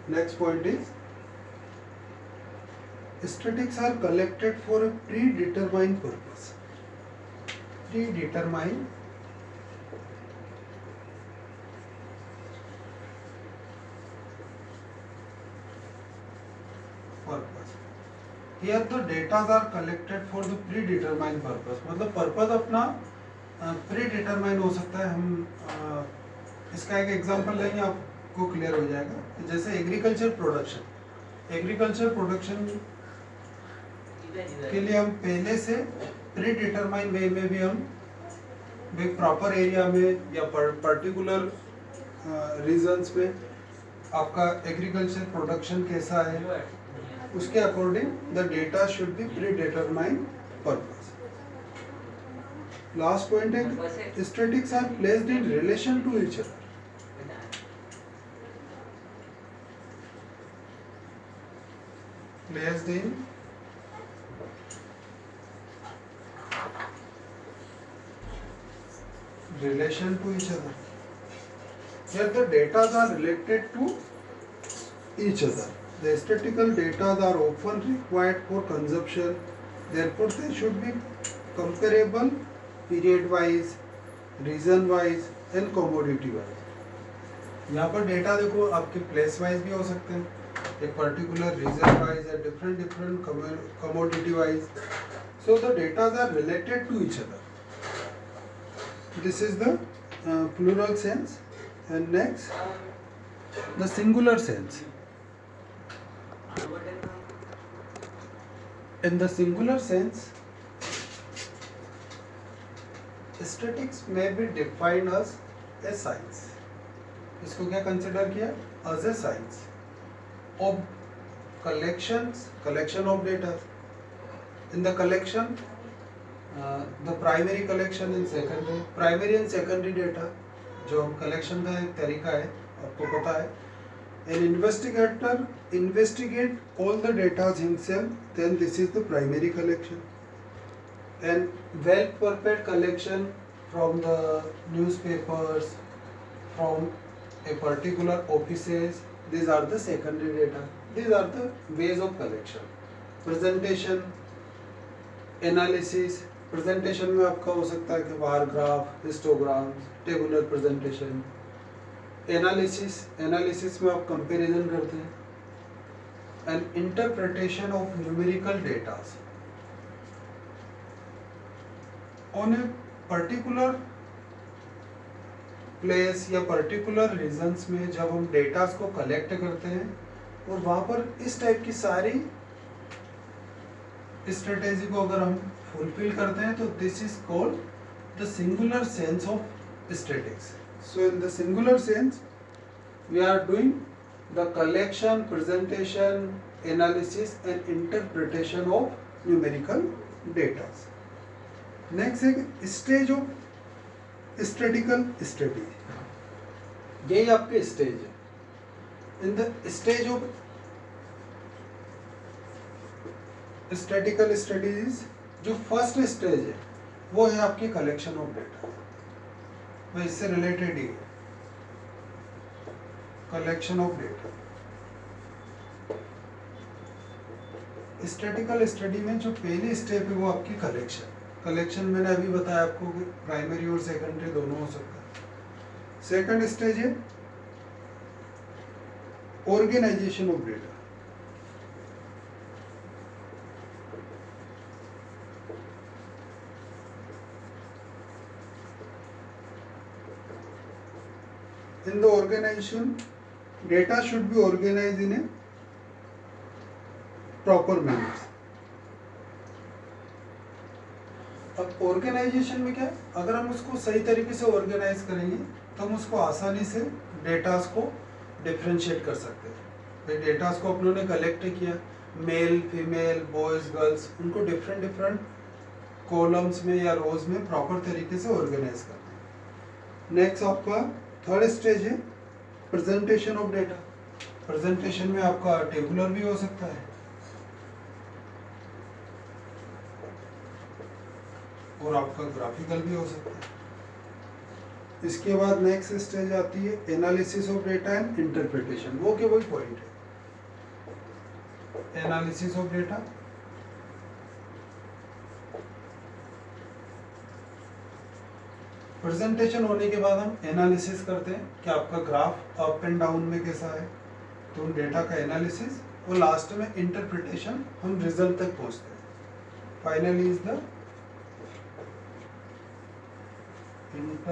Next point is statistics are collected for a predetermined purpose. Predetermined purpose. Here the data are collected for the predetermined purpose. मतलब purpose अपना प्रीडिटरमाइन हो सकता है. हम इसका एक एग्जांपल लेंगे, आपको क्लियर हो जाएगा. जैसे एग्रीकल्चर प्रोडक्शन के लिए हम पहले से प्रीडिटरमाइन वे में भी हम प्रॉपर एरिया में या पर्टिकुलर रीजन्स में आपका एग्रीकल्चर प्रोडक्शन कैसा है, उसके according the data should be predetermined purpose. Last point है statistics are placed in relation to each other. Placed in relation to each other. Here the data are related to each other. The statistical data are often required for consumption. Therefore, they should be comparable period-wise, region-wise, and commodity-wise. यहाँ पर data देखो आपके place wise भी हो सकते हैं, एक particular region wise या different commodity wise. So the data are related to each other. This is the plural sense. And next the singular sense. In the singular sense statistics में be defined as a science. इसको क्या consider किया? As a science of collection of data. In the collection, the primary collection and primary and secondary data, जो collection का एक तरीका है, आपको पता है. An investigator investigate all the data himself, then this is the primary collection. And well prepared collection from the newspapers, from a particular offices, these are the secondary data. These are the ways of collection. Presentation, analysis. Presentation में आपका हो सकता है कि bar graph, histograms, tabular presentation. Analysis में आप comparison करते हैं. And interpretation of numerical data on a particular place या पर्टिकुलर रीजन्स में जब हम डेटास को कलेक्ट करते हैं और वहाँ पर इस टाइप की सारी स्ट्रेटेजी को अगर हम फुलफिल करते हैं तो this is called the singular sense of statistics. So in the singular sense we are doing the collection, presentation, analysis and interpretation of numerical data. Next है स्टेज ऑफ स्टैटिस्टिकल स्टडी. यही आपके stage है. In the stage of statistical studies, जो first stage है वो है आपकी collection of data. वह इससे रिलेटेड ही है, collection of data. Statistical study में जो पहली स्टेप है वो आपकी कलेक्शन मैंने अभी बताया आपको कि प्राइमरी और सेकेंडरी दोनों हो सकता है. सेकंड स्टेज है organisation of data. In the organisation data should be organise in a proper manner. अब ऑर्गेनाइजेशन में क्या है, अगर हम उसको सही तरीके से ऑर्गेनाइज करेंगे तो हम उसको आसानी से डेटास को डिफ्रेंशिएट कर सकते हैं. डेटास को अपनों ने कलेक्ट किया, मेल, फीमेल, बॉयज, गर्ल्स, उनको डिफरेंट कॉलम्स में या रोज में प्रॉपर तरीके से ऑर्गेनाइज करना है. नेक्स्ट आपका थर्ड स्टेज है प्रेजेंटेशन ऑफ डेटा. प्रेजेंटेशन में आपका टेबुलर भी हो सकता है और आपका ग्राफिकल भी हो सकता है. इसके बाद नेक्स्ट स्टेज आती है analysis of data and interpretation. वो के वही पॉइंट है, एनालिसिस ऑफ डेटा, प्रेजेंटेशन होने के बाद हम एनालिसिस करते हैं कि आपका ग्राफ अप एंड डाउन में कैसा है, तो उन डेटा का एनालिसिस, और लास्ट में इंटरप्रिटेशन, हम रिजल्ट तक पहुंचते हैं. Finally is the